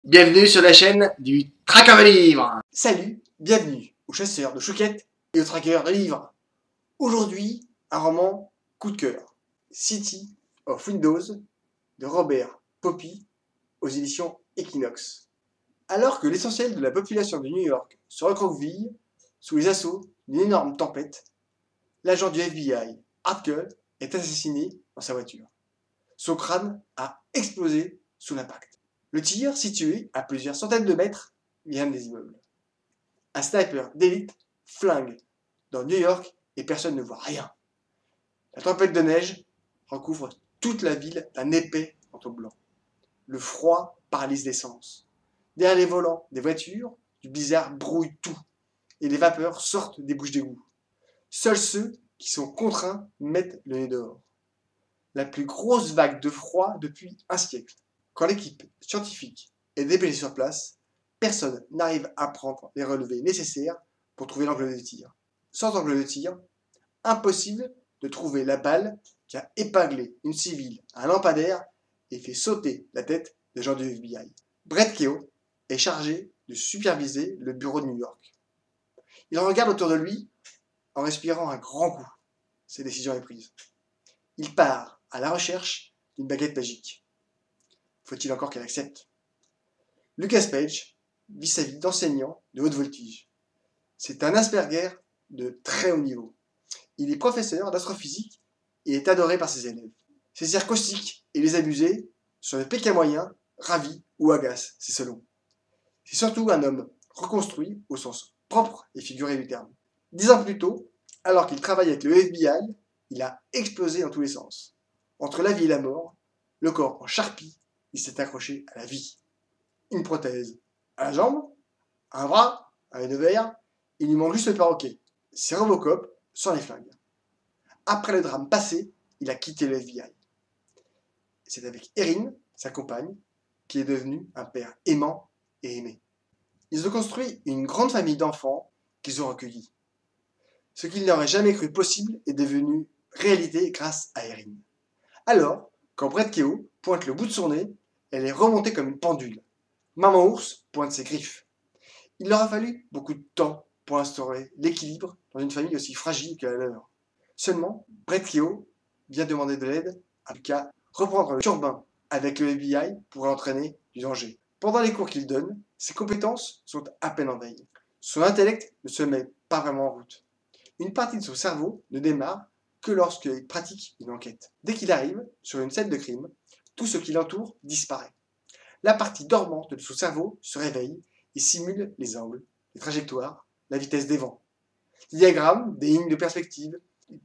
Bienvenue sur la chaîne du Traqueur de livres. Salut, bienvenue aux chasseurs de chouquettes et aux traqueurs de livres. Aujourd'hui, un roman coup de cœur, City of Windows de Robert Poppy aux éditions Equinox. Alors que l'essentiel de la population de New York se recroqueville sous les assauts d'une énorme tempête, l'agent du FBI, Harker, est assassiné dans sa voiture. Son crâne a explosé sous l'impact. Le tir, situé à plusieurs centaines de mètres, vient des immeubles. Un sniper d'élite flingue dans New York et personne ne voit rien. La tempête de neige recouvre toute la ville d'un épais manteau blanc. Le froid paralyse les sens. Derrière les volants des voitures, du blizzard brouille tout et les vapeurs sortent des bouches d'égout. Seuls ceux qui sont contraints mettent le nez dehors. La plus grosse vague de froid depuis un siècle. Quand l'équipe scientifique est dépêchée sur place, personne n'arrive à prendre les relevés nécessaires pour trouver l'angle de tir. Sans angle de tir, impossible de trouver la balle qui a épinglé une civile à un lampadaire et fait sauter la tête des gens du FBI. Brett Keogh est chargé de superviser le bureau de New York. Il regarde autour de lui en respirant un grand coup. Sa décision est prise. Il part à la recherche d'une baguette magique. Faut-il encore qu'elle accepte? Lucas Page vit sa vie d'enseignant de haute voltige. C'est un Asperger de très haut niveau. Il est professeur d'astrophysique et est adoré par ses élèves. Ses airs caustiques et les abusés sont le pékin moyen, ravi ou agace, c'est selon. C'est surtout un homme reconstruit au sens propre et figuré du terme. 10 ans plus tôt, alors qu'il travaille avec le FBI, il a explosé dans tous les sens. Entre la vie et la mort, le corps en charpie, il s'est accroché à la vie. Une prothèse à la jambe, un bras, un de verre, il lui manque juste le perroquet. C'est Robocop sans les flingues. Après le drame passé, il a quitté le FBI. C'est avec Erin, sa compagne, qui est devenu un père aimant et aimé. Ils ont construit une grande famille d'enfants qu'ils ont recueillis. Ce qu'ils n'auraient jamais cru possible est devenu réalité grâce à Erin. Alors, quand Brett Keogh pointe le bout de son nez, elle est remontée comme une pendule. Maman ours pointe ses griffes. Il leur a fallu beaucoup de temps pour instaurer l'équilibre dans une famille aussi fragile que la leur. Seulement, Brett Keogh vient demander de l'aide à Lucas. Reprendre le turbin avec le FBI pourrait entraîner du danger. Pendant les cours qu'il donne, ses compétences sont à peine en veille. Son intellect ne se met pas vraiment en route. Une partie de son cerveau ne démarre que lorsqu'il pratique une enquête. Dès qu'il arrive sur une scène de crime, tout ce qui l'entoure disparaît. La partie dormante de son cerveau se réveille et simule les angles, les trajectoires, la vitesse des vents. Les diagrammes, des lignes de perspective,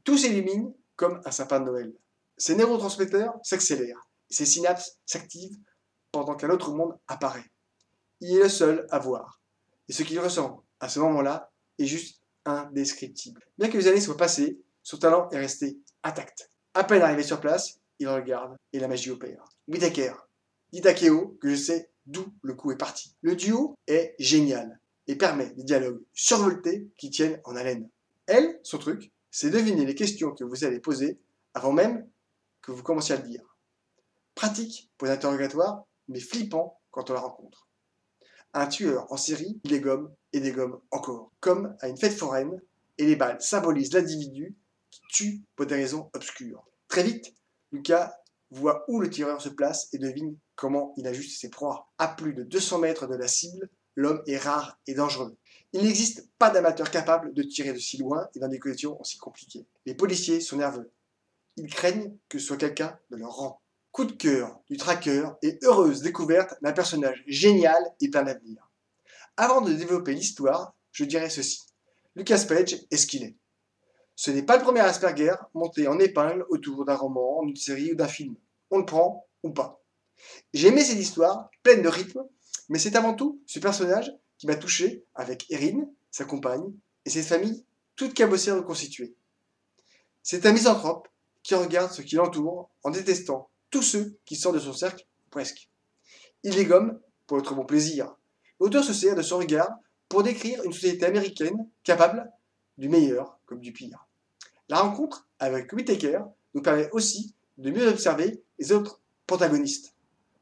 tout s'illumine comme un sapin de Noël. Ses neurotransmetteurs s'accélèrent et ses synapses s'activent pendant qu'un autre monde apparaît. Il est le seul à voir. Et ce qu'il ressent à ce moment-là est juste indescriptible. Bien que les années soient passées, son talent est resté intact. À peine arrivé sur place, il regarde et la magie opère. Whittaker dit à Keogh que je sais d'où le coup est parti. Le duo est génial et permet des dialogues survoltés qui tiennent en haleine. Elle, son truc, c'est deviner les questions que vous allez poser avant même que vous commenciez à le dire. Pratique pour l'interrogatoire, mais flippant quand on la rencontre. Un tueur en série, il dégomme et dégomme encore, comme à une fête foraine, et les balles symbolisent l'individu qui tue pour des raisons obscures. Très vite, Lucas voit où le tireur se place et devine comment il ajuste ses proies. À plus de 200 mètres de la cible, l'homme est rare et dangereux. Il n'existe pas d'amateur capable de tirer de si loin et dans des conditions aussi compliquées. Les policiers sont nerveux. Ils craignent que ce soit quelqu'un de leur rang. Coup de cœur du traqueur et heureuse découverte d'un personnage génial et plein d'avenir. Avant de développer l'histoire, je dirais ceci. Lucas Page est ce qu'il est. Ce n'est pas le premier Asperger monté en épingle autour d'un roman, d'une série ou d'un film. On le prend ou pas. J'ai aimé cette histoire, pleine de rythme, mais c'est avant tout ce personnage qui m'a touché avec Erin, sa compagne, et cette famille toute cabossée et reconstituée. C'est un misanthrope qui regarde ce qui l'entoure en détestant tous ceux qui sortent de son cercle, presque. Il les gomme pour notre bon plaisir. L'auteur se sert de son regard pour décrire une société américaine capable du meilleur comme du pire. La rencontre avec Whittaker nous permet aussi de mieux observer les autres protagonistes.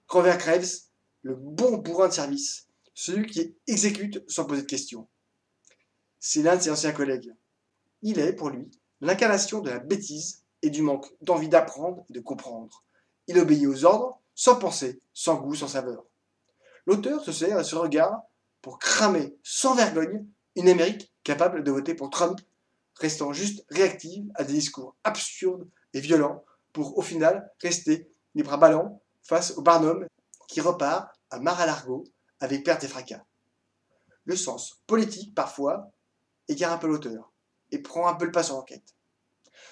Grover Graves, le bon bourrin de service, celui qui exécute sans poser de questions. C'est l'un de ses anciens collègues. Il est, pour lui, l'incarnation de la bêtise et du manque d'envie d'apprendre et de comprendre. Il obéit aux ordres, sans penser, sans goût, sans saveur. L'auteur se sert de ce regard pour cramer sans vergogne une Amérique capable de voter pour Trump, restant juste réactive à des discours absurdes et violents pour, au final, rester les bras ballants face au Barnum qui repart à Mar-a-Lago avec perte et fracas. Le sens politique, parfois, égare un peu l'auteur et prend un peu le pas sur l'enquête.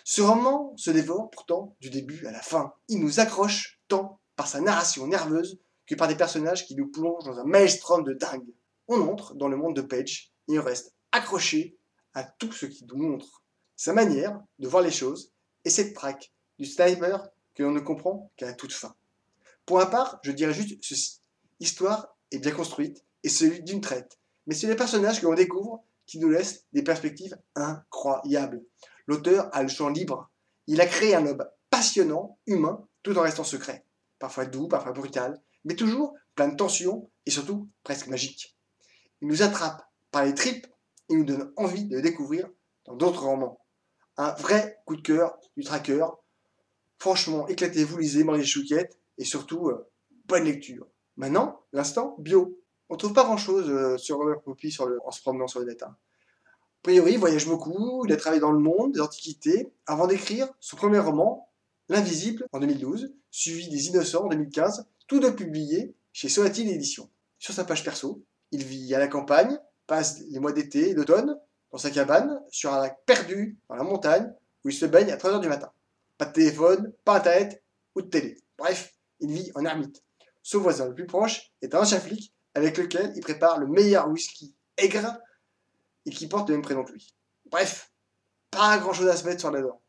Ce roman se dévore pourtant du début à la fin. Il nous accroche tant par sa narration nerveuse que par des personnages qui nous plongent dans un maelstrom de dingue. On entre dans le monde de Page et on reste accroché à tout ce qu'il nous montre. Sa manière de voir les choses et cette traque du sniper que l'on ne comprend qu'à la toute fin. Pour ma part, je dirais juste ceci. L'histoire est bien construite et celui d'une traite. Mais c'est les personnages que l'on découvre qui nous laissent des perspectives incroyables. L'auteur a le champ libre. Il a créé un homme passionnant, humain, tout en restant secret. Parfois doux, parfois brutal, mais toujours plein de tensions et surtout presque magique. Il nous attrape par les tripes et nous donne envie de le découvrir dans d'autres romans. Un vrai coup de cœur du tracker. Franchement, éclatez-vous, lisez, mangez des chouquettes et surtout, bonne lecture. Maintenant, l'instant bio. On ne trouve pas grand-chose sur Robert Poppy en se promenant sur le net. A priori, il voyage beaucoup, il a travaillé dans le monde des antiquités, avant d'écrire son premier roman, L'Invisible, en 2012, suivi des Innocents en 2015, tous deux publiés chez Solatine Éditions. Sur sa page perso, il vit à la campagne, passe les mois d'été et d'automne, dans sa cabane, sur un lac perdu dans la montagne, où il se baigne à 3h du matin. Pas de téléphone, pas internet ou de télé. Bref, il vit en ermite. Son voisin le plus proche est un ancien flic avec lequel il prépare le meilleur whisky aigre et qui porte le même prénom que lui. Bref, pas grand chose à se mettre sur la dent.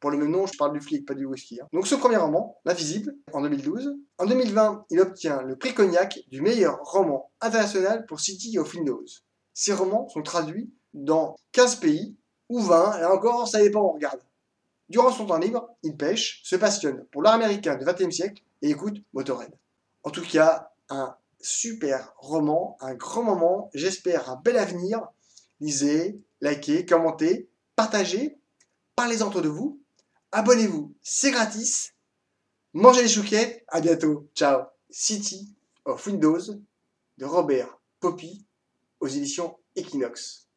Pour le même nom, je parle du flic, pas du whisky. Donc ce premier roman, L'Invisible, en 2012. En 2020, il obtient le prix Cognac du meilleur roman international pour City of Windows. Ces romans sont traduits dans 15 pays, ou 20, et encore, ça dépend où on regarde. Durant son temps libre, il pêche, se passionne pour l'art américain du XXe siècle et écoute Motorhead. En tout cas, un super roman, un grand moment, j'espère un bel avenir. Lisez, likez, commentez, partagez, parlez entre de vous, abonnez-vous, c'est gratis. Mangez les chouquettes, à bientôt, ciao. City of Windows de Robert Poppy aux éditions Equinox.